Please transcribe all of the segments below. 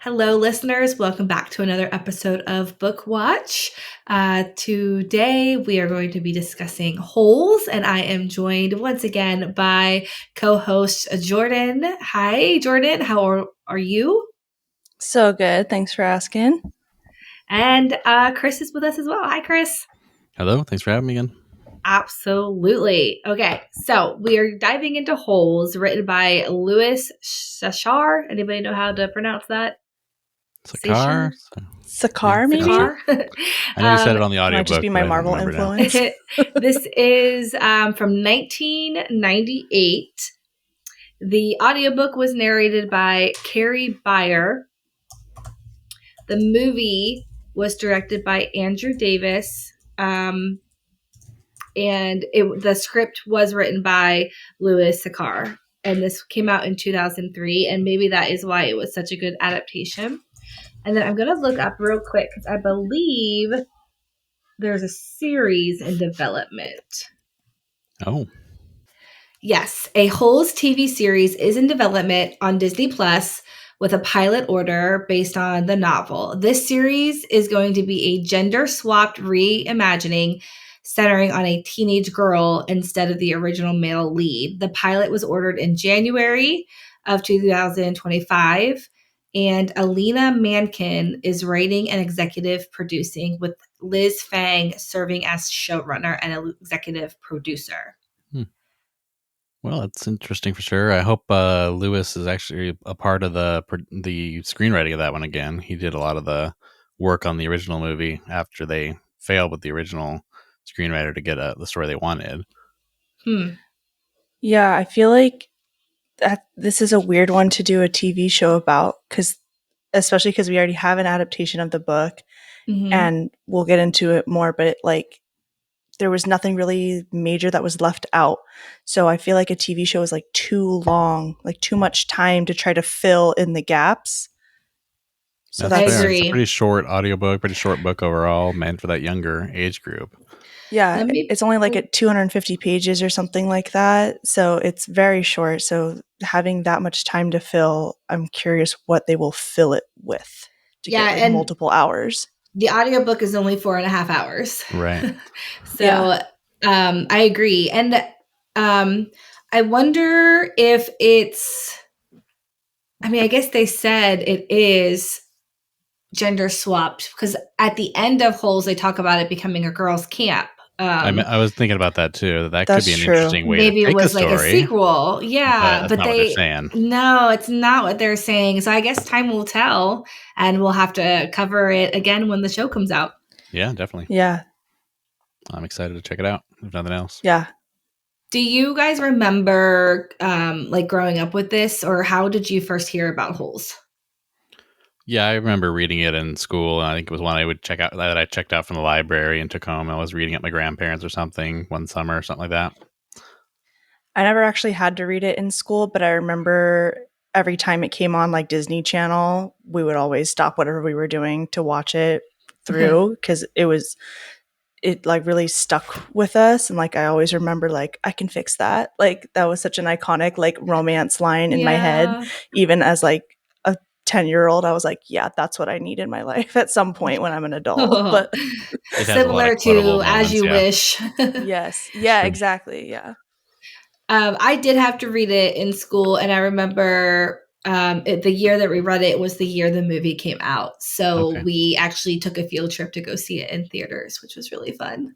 Hello, listeners. Welcome back to another episode of Book Watch. Today, we are going to be discussing Holes, and I am joined once again by co-host Jordyn. Hi, Jordyn. How are you? So good. Thanks for asking. And Chris is with us as well. Hi, Chris. Hello. Thanks for having me again. Absolutely. Okay, so we are diving into Holes, written by Louis Sachar. Anybody know how to pronounce that? Sakar? Sakar, maybe? Sakar? I know you said it on the audiobook. Might just be my Marvel influence. This is from 1998. The audiobook was narrated by Carrie Beyer. The movie was directed by Andrew Davis. And the script was written by Louis Sachar. And this came out in 2003. And maybe that is why it was such a good adaptation. And then I'm going to look up real quick because I believe there's a series in development. Oh. Yes, a Holes TV series is in development on Disney Plus with a pilot order based on the novel. This series is going to be a gender-swapped reimagining centering on a teenage girl instead of the original male lead. The pilot was ordered in January of 2025. And Alina Mankin is writing and executive producing, with Liz Fang serving as showrunner and executive producer. Well, that's interesting for sure. I hope Lewis is actually a part of the screenwriting of that one again. He did a lot of the work on the original movie after they failed with the original screenwriter to get the story they wanted. Yeah, I feel like this is a weird one to do a TV show about, especially because we already have an adaptation of the book, and we'll get into it more, but there was nothing really major that was left out. So I feel like a TV show is too long, too much time to try to fill in the gaps. So that's fair. It's a pretty short audiobook, pretty short book overall, meant for that younger age group. Yeah, it's only at 250 pages or something like that. So it's very short. So having that much time to fill, I'm curious what they will fill it with to get multiple hours. The audiobook is only 4.5 hours. Right. So I agree. And I wonder if I guess they said it is gender swapped because at the end of Holes, they talk about it becoming a girls' camp. I was thinking about that too. That could be an interesting way Maybe to take it was the story. A sequel. Yeah. But that's not what they're saying. No, it's not what they're saying. So I guess time will tell, and we'll have to cover it again when the show comes out. Yeah, definitely. Yeah. I'm excited to check it out, if nothing else. Yeah. Do you guys remember growing up with this, or how did you first hear about Holes? Yeah, I remember reading it in school. And I think it was one I would check out that I checked out from the library and took home. I was reading it at my grandparents or something one summer or something like that. I never actually had to read it in school, but I remember every time it came on Disney Channel, we would always stop whatever we were doing to watch it through because it really stuck with us. And I always remember I can fix that. That was such an iconic romance line in my head, even as a 10-year-old. I was yeah, that's what I need in my life at some point when I'm an adult. But similar to As You Wish. Yes. Yeah, exactly. Yeah. I did have to read it in school, and I remember the year that we read it was the year the movie came out. So we actually took a field trip to go see it in theaters, which was really fun.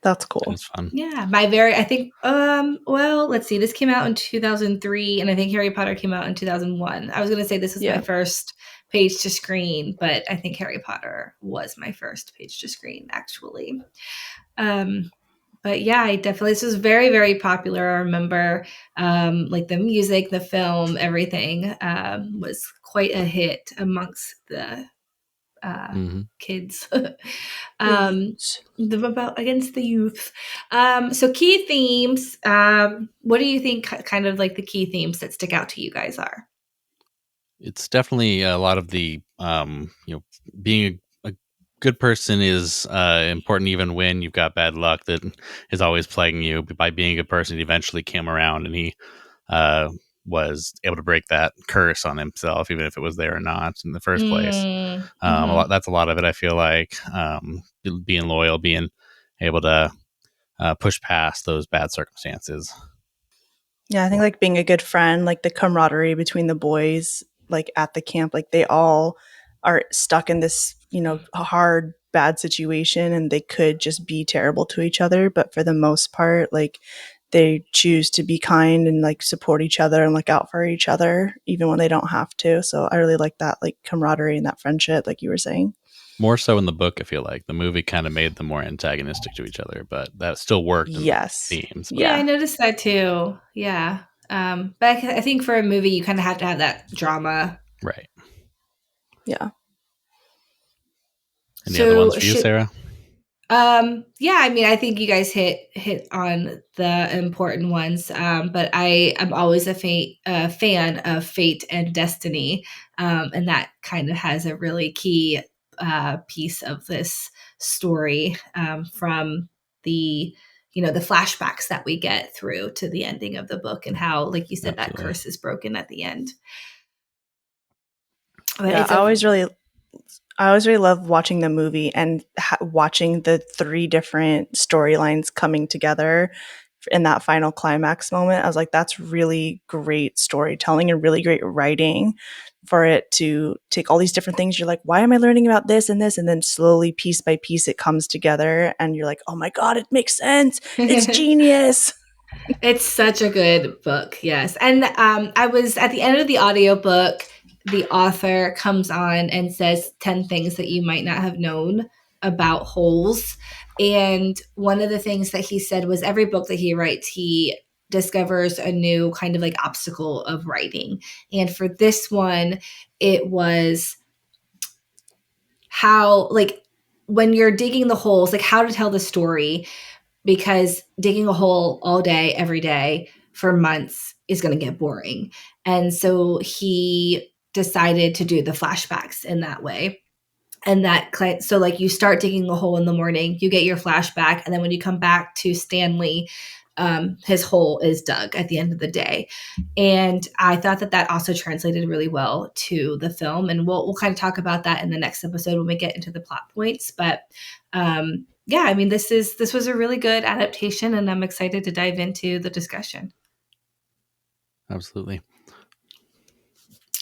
That's cool. That's fun. Yeah. Let's see. This came out in 2003, and I think Harry Potter came out in 2001. I was going to say this was my first page to screen, but I think Harry Potter was my first page to screen, actually. But yeah, this was very, very popular. I remember the music, the film, everything was quite a hit amongst the kids against the youth. So key themes, what do you think kind of the key themes that stick out to you guys are? It's definitely a lot of the being a good person is important even when you've got bad luck that is always plaguing you. By being a good person, he eventually came around, and he was able to break that curse on himself, even if it was there or not in the first place. That's a lot of it. I feel like being loyal, being able to push past those bad circumstances. Yeah, I think like being a good friend, like the camaraderie between the boys, like at the camp, like they all are stuck in this, hard, bad situation, and they could just be terrible to each other. But for the most part, like they choose to be kind and like support each other and look out for each other, even when they don't have to. So I really like that, like camaraderie and that friendship, like you were saying. More so in the book, I feel like the movie kind of made them more antagonistic to each other, but that still worked in the Yes. themes. Yeah. I noticed that too. Yeah. But I think for a movie, you kind of have to have that drama. Right. Yeah. Any other ones for you, Sarah? Yeah, I mean, I think you guys hit on the important ones. But I am always a fan of Fate and Destiny, and that kind of has a really key piece of this story from the the flashbacks that we get through to the ending of the book, and how, like you said, Absolutely. that curse is broken at the end. But yeah, I always really love watching the movie and watching the three different storylines coming together in that final climax moment. I was like, that's really great storytelling and really great writing for it to take all these different things. You're like, why am I learning about this and this? And then slowly, piece by piece, it comes together and you're like, oh my God, it makes sense. It's genius. It's such a good book, yes. And I was at the end of the audiobook, the author comes on and says 10 things that you might not have known about holes. And one of the things that he said was every book that he writes, he discovers a new kind of like obstacle of writing. And for this one, it was how, like, when you're digging the holes, like how to tell the story, because digging a hole all day, every day for months is going to get boring. And so he decided to do the flashbacks in that way. And so like you start digging a hole in the morning, you get your flashback. And then when you come back to Stanley, his hole is dug at the end of the day. And I thought that also translated really well to the film. And we'll kind of talk about that in the next episode when we get into the plot points. But yeah, I mean, this was a really good adaptation, and I'm excited to dive into the discussion. Absolutely.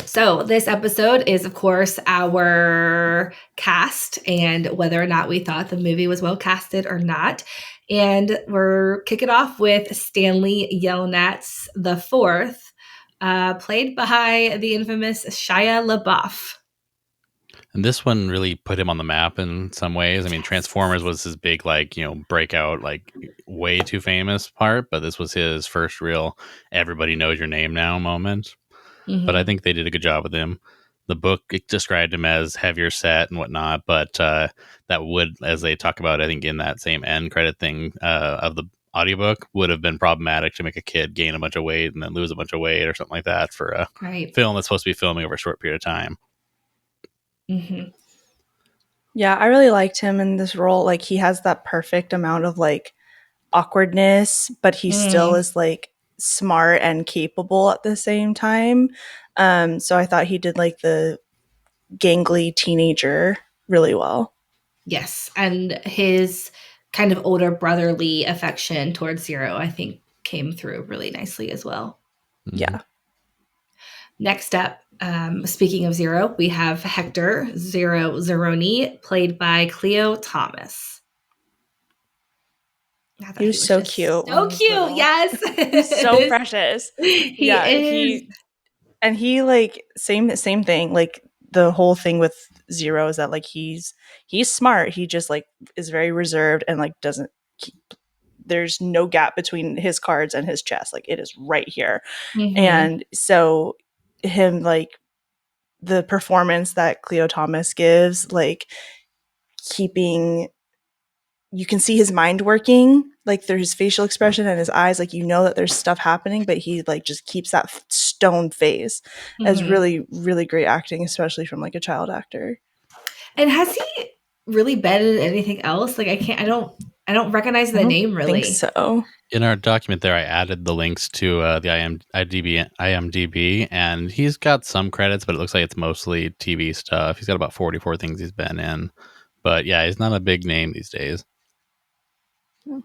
So this episode is, of course, our cast and whether or not we thought the movie was well casted or not. And we're kicking off with Stanley Yelnats the Fourth, played by the infamous Shia LaBeouf. And this one really put him on the map in some ways. I mean, Transformers was his big, like, breakout, like way too famous part, but this was his first real everybody knows your name now moment. Mm-hmm. But I think they did a good job with him. The book described him as heavier set and whatnot, but that would, as they talk about, I think in that same end credit thing of the audiobook, would have been problematic to make a kid gain a bunch of weight and then lose a bunch of weight or something like that for a film that's supposed to be filming over a short period of time. Mm-hmm. Yeah, I really liked him in this role. Like, he has that perfect amount of like awkwardness, but he still is like smart and capable at the same time. So I thought he did like the gangly teenager really well. Yes, and his kind of older brotherly affection towards Zero, I think, came through really nicely as well. Mm-hmm. Yeah. Next up, speaking of Zero, we have Hector Zero Zeroni, played by Cleo Thomas. He was so cute. So cute, yes. He's so precious. He is. He like same thing. Like the whole thing with Zero is that like he's smart. He just like is very reserved and like doesn't there's no gap between his cards and his chest. Like it is right here. Mm-hmm. And so him, like the performance that Cleo Thomas gives, like keeping, you can see his mind working, like through his facial expression and his eyes, like that there's stuff happening, but he like just keeps that stone face. Mm-hmm. As really, really great acting, especially from like a child actor. And has he really been in anything else? Like I I don't recognize the name really. Think so. In our document there, I added the links to the IMDb, and he's got some credits, but it looks like it's mostly TV stuff. He's got about 44 things he's been in. But yeah, he's not a big name these days.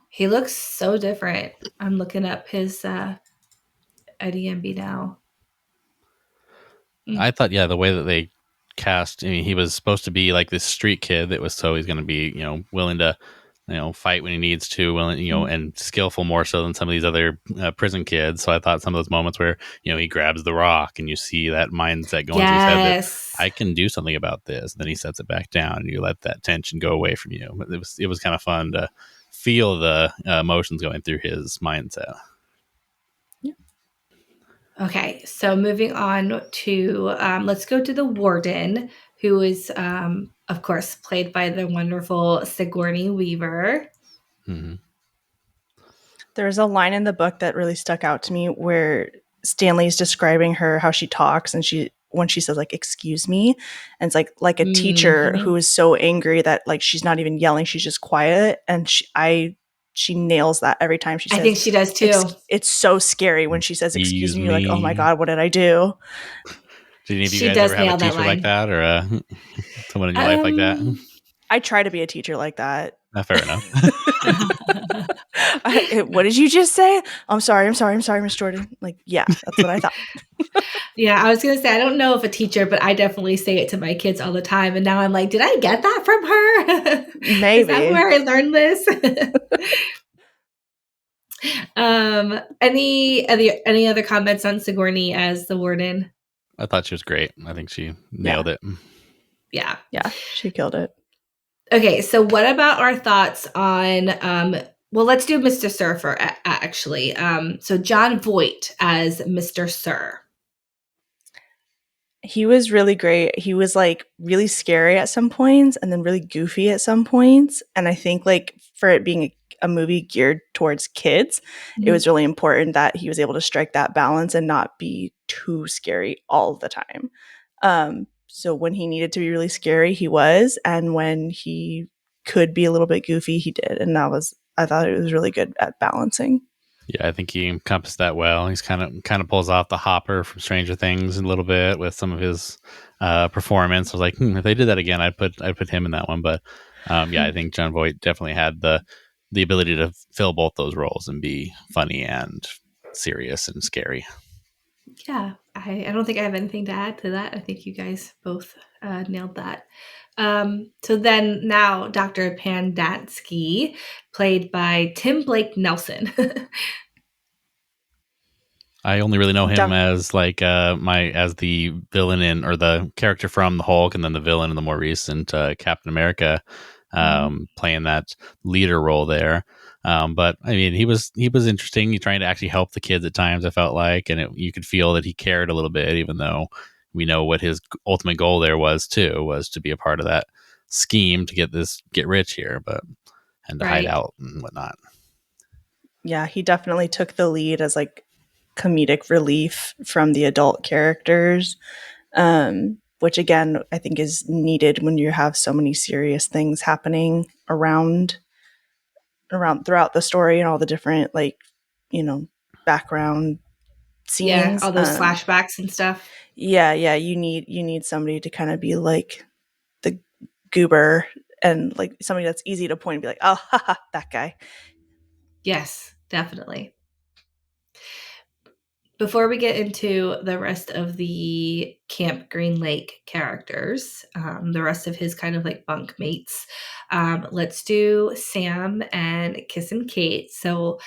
He looks so different. I'm looking up his IMDb now. I thought, the way that they cast, I mean, he was supposed to be like this street kid that was so he's going to be, willing to, fight when he needs to, willing, and skillful more so than some of these other prison kids. So I thought some of those moments where, he grabs the rock and you see that mindset going through his head that I can do something about this. And then he sets it back down and you let that tension go away from you. But it was kind of fun to feel the emotions going through his mindset. Okay, so moving on to, let's go to the warden, who is, of course, played by the wonderful Sigourney Weaver. Mm-hmm. There's a line in the book that really stuck out to me where Stanley's describing her, how she talks, and when she says like, excuse me, and it's like a teacher who is so angry that like she's not even yelling, she's just quiet. And she nails that every time she says. I think she does too. It's so scary when she says, excuse me, you're like, oh my God, what did I do? Did any of you guys ever have a teacher like that, or someone in your life like that? I try to be a teacher like that. Fair enough. What did you just say? I'm sorry, Miss Jordyn. Like, yeah, that's what I thought. Yeah, I was going to say, I don't know if a teacher, but I definitely say it to my kids all the time. And now I'm like, did I get that from her? Maybe. Is that where I learned this? Any other comments on Sigourney as the warden? I thought she was great. I think she nailed it. Yeah, she killed it. Okay, so what about our thoughts on well, let's do Mr. Surfer actually. So Jon Voight as Mr. Sir. He was really great. He was like really scary at some points and then really goofy at some points. And I think like for it being a movie geared towards kids, it was really important that he was able to strike that balance and not be too scary all the time. So when he needed to be really scary, he was. And when he could be a little bit goofy, he did. And I thought it was really good at balancing. Yeah, I think he encompassed that well. He's kind of pulls off the Hopper from Stranger Things a little bit with some of his performance. I was like, if they did that again, I'd put him in that one. But I think Jon Voight definitely had the ability to fill both those roles and be funny and serious and scary. Yeah, I don't think I have anything to add to that. I think you guys both nailed that. So then now Dr. Pandansky, played by Tim Blake Nelson. I only really know him as like as the villain in, or the character from the Hulk, and then the villain in the more recent Captain America, playing that leader role there. But I mean, he was interesting. He's trying to actually help the kids at times, I felt like, and you could feel that he cared a little bit, even though we know what his ultimate goal there was to be a part of that scheme to get rich here, and to hide out and whatnot. Yeah, he definitely took the lead as like comedic relief from the adult characters, which again I think is needed when you have so many serious things happening around throughout the story and all the different background scenes. Yeah, all those flashbacks and stuff. Yeah, you need somebody to kind of be like the goober and like somebody that's easy to point and be like, oh, haha, that guy. Yes, definitely. Before we get into the rest of the Camp Green Lake characters, the rest of his kind of like bunk mates, let's do Sam and Kissin' Kate. So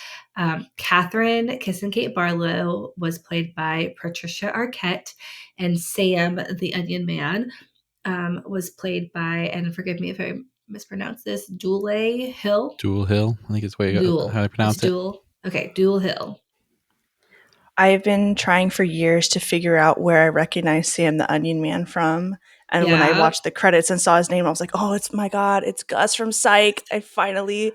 Catherine Kissin' Kate Barlow was played by Patricia Arquette, and Sam, the Onion Man, was played by, and forgive me if I mispronounce this, Dule Hill. Dule Hill, I think it's how I pronounce it. Okay, Dule Hill. I've been trying for years to figure out where I recognize Sam the Onion Man from. And when I watched the credits and saw his name, I was like, oh, it's Gus from Psych. It finally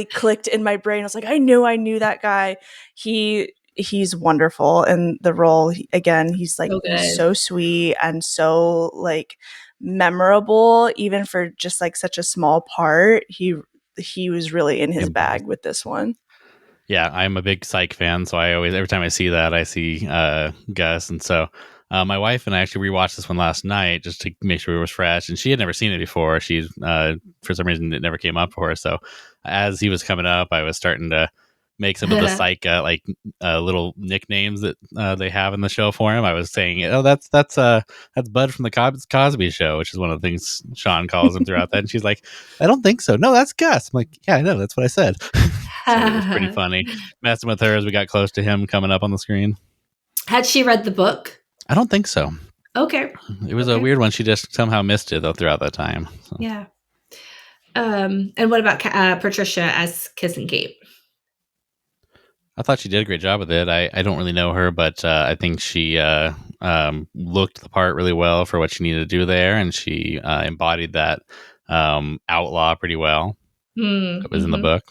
clicked in my brain. I was like, I knew that guy. He's wonderful. And the role, again, he's like so sweet and so like memorable, even for just like such a small part. he was really in his bag with this one. Yeah, I'm a big Psych fan, so I always, every time I see that, I see Gus. And so my wife and I actually rewatched this one last night just to make sure it was fresh. And she had never seen it before. She, for some reason, it never came up for her. So as he was coming up, I was starting to make some of the Psych little nicknames that they have in the show for him. I was saying, "Oh, that's Bud from the Cosby Show," which is one of the things Sean calls him throughout that. And she's like, "I don't think so. No, that's Gus." I'm like, "Yeah, I know. That's what I said." So it was pretty funny messing with her as we got close to him coming up on the screen. Had she read the book? I don't think so. Okay. It was a weird one. She just somehow missed it though throughout that time. So. Yeah. And what about Patricia as Kissing Kate? I thought she did a great job with it. I don't really know her, but I think she looked the part really well for what she needed to do there, and she embodied that outlaw pretty well. That was in the book.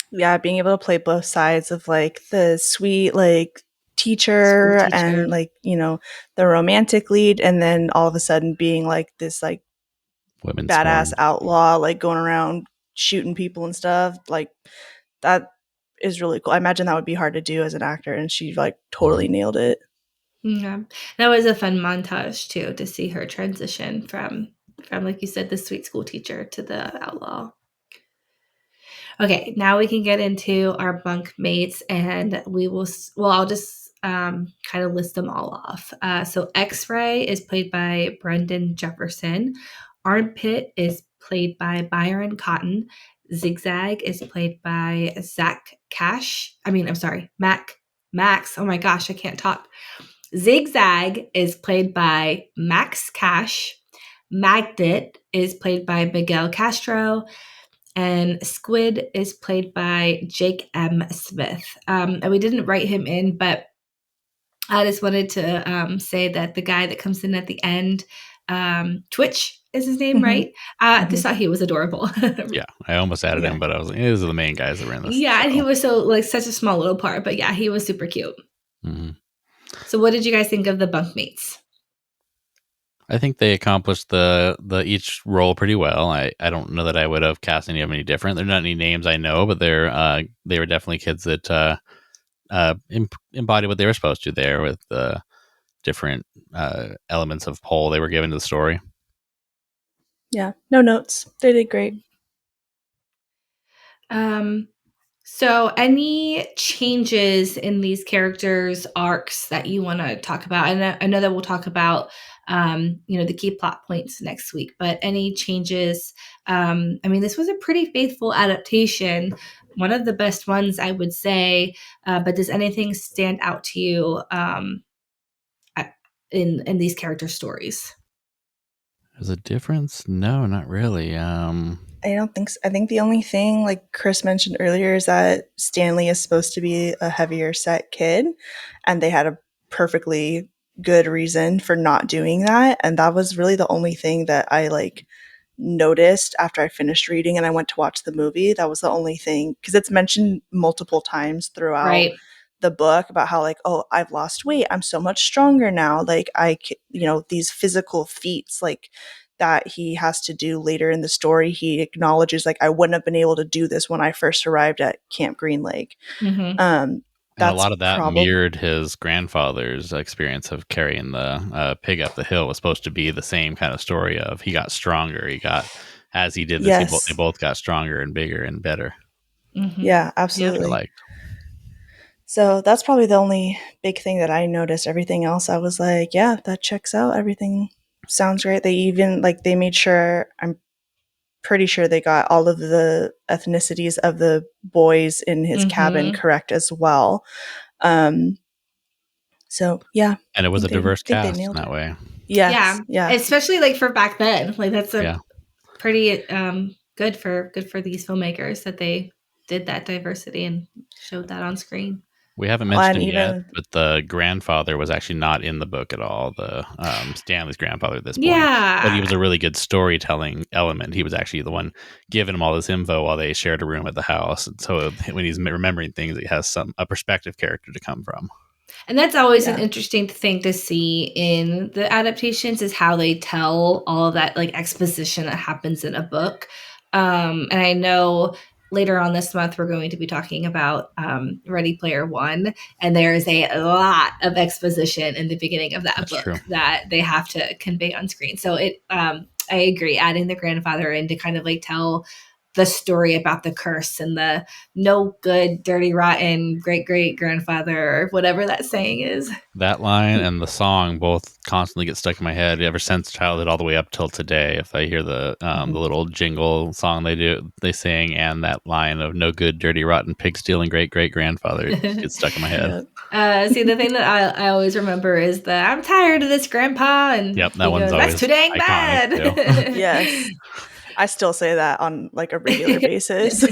Yeah, being able to play both sides of like the sweet like teacher and like, you know, the romantic lead, and then all of a sudden being like this like women's badass outlaw, like going around shooting people and stuff. Like that is really cool. I imagine that would be hard to do as an actor, and she like totally nailed it. Yeah, that was a fun montage too, to see her transition from like you said, the sweet school teacher to the outlaw. Okay, now we can get into our bunk mates, and I'll just kind of list them all off. So X-Ray is played by Brendan Jefferson. Armpit is played by Byron Cotton. Zigzag is played by Max. Oh my gosh, I can't talk. Zigzag is played by Max Cash. Magnet is played by Miguel Castro. And Squid is played by Jake M. Smith. And we didn't write him in, but I just wanted to say that the guy that comes in at the end, Twitch is his name, right? I just thought he was adorable. Yeah, I almost added him, but I was like, these are the main guys that were in this. Yeah, and he was so like such a small little part, but yeah, he was super cute. Mm-hmm. So what did you guys think of the bunkmates? I think they accomplished the each role pretty well. I don't know that I would have cast any of them any different. They're not any names I know, but they were definitely kids that embody what they were supposed to there with the different elements of whole they were given to the story. Yeah, no notes. They did great. So any changes in these characters' arcs that you want to talk about? And I know that we'll talk about, the key plot points next week, but any changes? This was a pretty faithful adaptation, one of the best ones, I would say. But does anything stand out to you in these character stories? There's a difference? No, not really. I don't think so. I think the only thing, like Chris mentioned earlier, is that Stanley is supposed to be a heavier set kid, and they had a perfectly good reason for not doing that. And that was really the only thing that I like noticed after I finished reading and I went to watch the movie. That was the only thing, because it's mentioned multiple times throughout the book about how like, oh, I've lost weight. I'm so much stronger now. Like these physical feats, like that he has to do later in the story. He acknowledges like, I wouldn't have been able to do this when I first arrived at Camp Green Lake. And a lot of that mirrored his grandfather's experience of carrying the pig up the hill. Was supposed to be the same kind of story of he got stronger. As he did this, they both got stronger and bigger and better. Mm-hmm. Yeah, absolutely. So that's probably the only big thing that I noticed. Everything else, I was like, yeah, that checks out. Everything sounds great. They even they made sure, I'm pretty sure they got all of the ethnicities of the boys in his cabin correct as well. So yeah. And it was a diverse cast in that way. Yes. Yeah. Especially like for back then. Like that's a pretty good for these filmmakers that they did that diversity and showed that on screen. We haven't mentioned him yet, but the grandfather was actually not in the book at all. The Stanley's grandfather at this point. Yeah. But he was a really good storytelling element. He was actually the one giving him all this info while they shared a room at the house. And so when he's remembering things, he has a perspective character to come from. And that's always an interesting thing to see in the adaptations, is how they tell all of that like exposition that happens in a book. And I know later on this month, we're going to be talking about Ready Player One. And there is a lot of exposition in the beginning of that book true. that they have to convey on screen. So I agree, adding the grandfather in to kind of like tell the story about the curse and the no good, dirty, rotten great-great-grandfather, or whatever that saying is. That line and the song both constantly get stuck in my head ever since childhood all the way up till today. If I hear the little jingle song they sing, and that line of "no good, dirty, rotten, pig stealing great-great-grandfather" it just gets stuck in my head. See, the thing that I always remember is the "I'm tired of this, Grandpa," and Yep, that he one's goes, "That's always too dang iconic too. bad." Yes. I still say that on like a regular basis.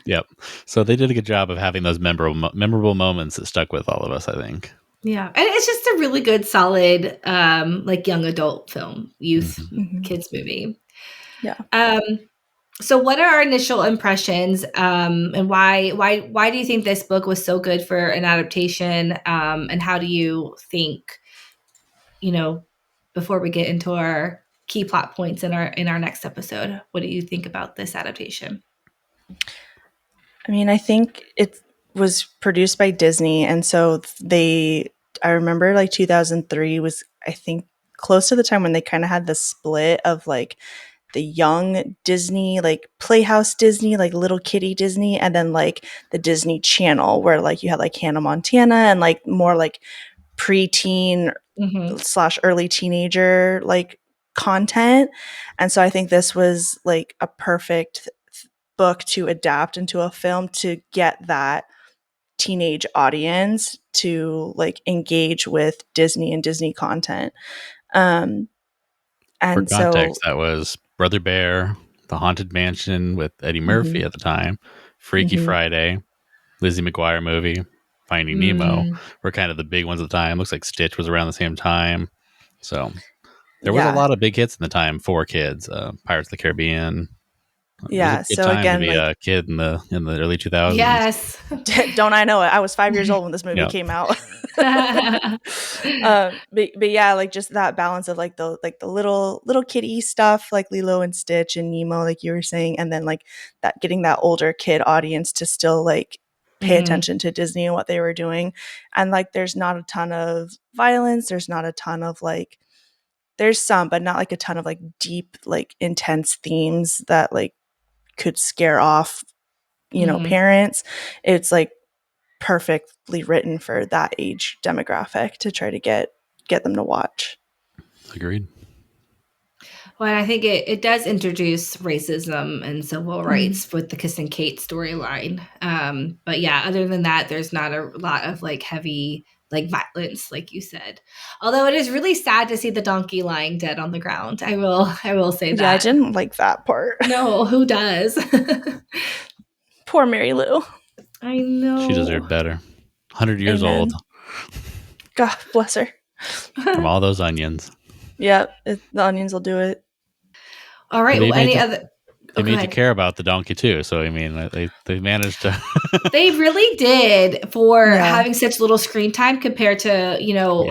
Yep. So they did a good job of having those memorable moments that stuck with all of us, I think. Yeah, and it's just a really good, solid, like young adult film, youth kids movie. Yeah. So, what are our initial impressions, and why do you think this book was so good for an adaptation? And how do you think, before we get into our key plot points in our next episode, what do you think about this adaptation? I mean, I think it was produced by Disney, and so I remember like 2003 was, I think, close to the time when they kind of had the split of like the young Disney, like Playhouse Disney, like little kitty Disney, and then like the Disney Channel, where like you had like Hannah Montana and like more like preteen / early teenager like content. And so I think this was like a perfect book to adapt into a film to get that teenage audience to like engage with Disney and Disney content. For And context, so that was Brother Bear, The Haunted Mansion with Eddie Murphy at the time, Freaky Friday, Lizzie McGuire movie, Finding Nemo were kind of the big ones at the time. Looks like Stitch was around the same time. So there was a lot of big hits in the time for kids. Pirates of the Caribbean. It was a good So time to again, be like, a kid in the early 2000s. Yes. don't I know it? I was 5 years old when this movie came out. But yeah, like just that balance of like the little kitty stuff, like Lilo and Stitch and Nemo, like you were saying, and then like that getting that older kid audience to still like pay attention to Disney and what they were doing. And like there's not a ton of violence, there's not a ton of like, there's some, but not like a ton of like deep, like intense themes that like could scare off, parents. It's like perfectly written for that age demographic to try to get them to watch. Agreed. Well, I think it does introduce racism and civil rights with the Kiss and Kate storyline. But yeah, other than that, there's not a lot of like heavy like violence, like you said. Although it is really sad to see the donkey lying dead on the ground. I will say that. Yeah, I didn't like that part. No, who does? Poor Mary Lou. I know. She deserved better. 100 years old. God bless her. From all those onions. Yeah, the onions will do it. All right. Well, any other? They made you care about the donkey too. So I mean, they managed to. They really did for having such little screen time compared to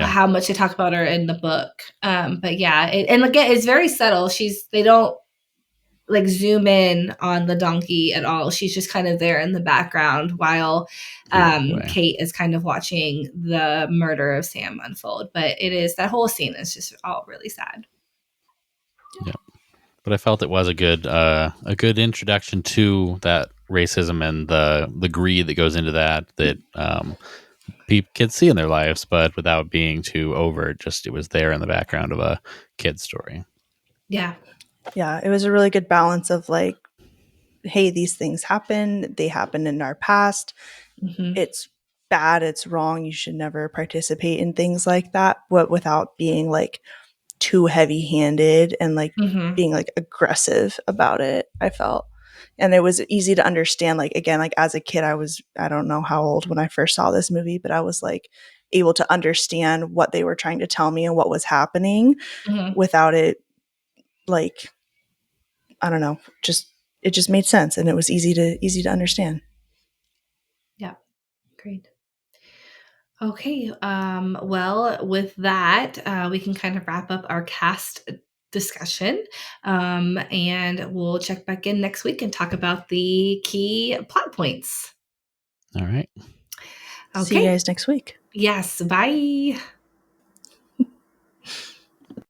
how much they talk about her in the book. But yeah, and again, it's very subtle. They don't like zoom in on the donkey at all. She's just kind of there in the background while Kate is kind of watching the murder of Sam unfold. But that whole scene is just all really sad. Yeah. But I felt it was a good introduction to that racism and the greed that goes into that kids see in their lives, but without being too overt. Just it was there in the background of a kid's story. Yeah. Yeah, it was a really good balance of like, hey, these things happen. They happened in our past. It's bad. It's wrong. You should never participate in things like that, but without being like too heavy-handed and like being like aggressive about it, I felt. And it was easy to understand, like, again, like as a kid, I don't know how old when I first saw this movie, but I was like able to understand what they were trying to tell me and what was happening without it, like, I don't know, it just made sense and it was easy to understand. Yeah, great. Okay, well, with that, we can kind of wrap up our cast discussion. And we'll check back in next week and talk about the key plot points. All right. See you guys next week. Yes. Bye.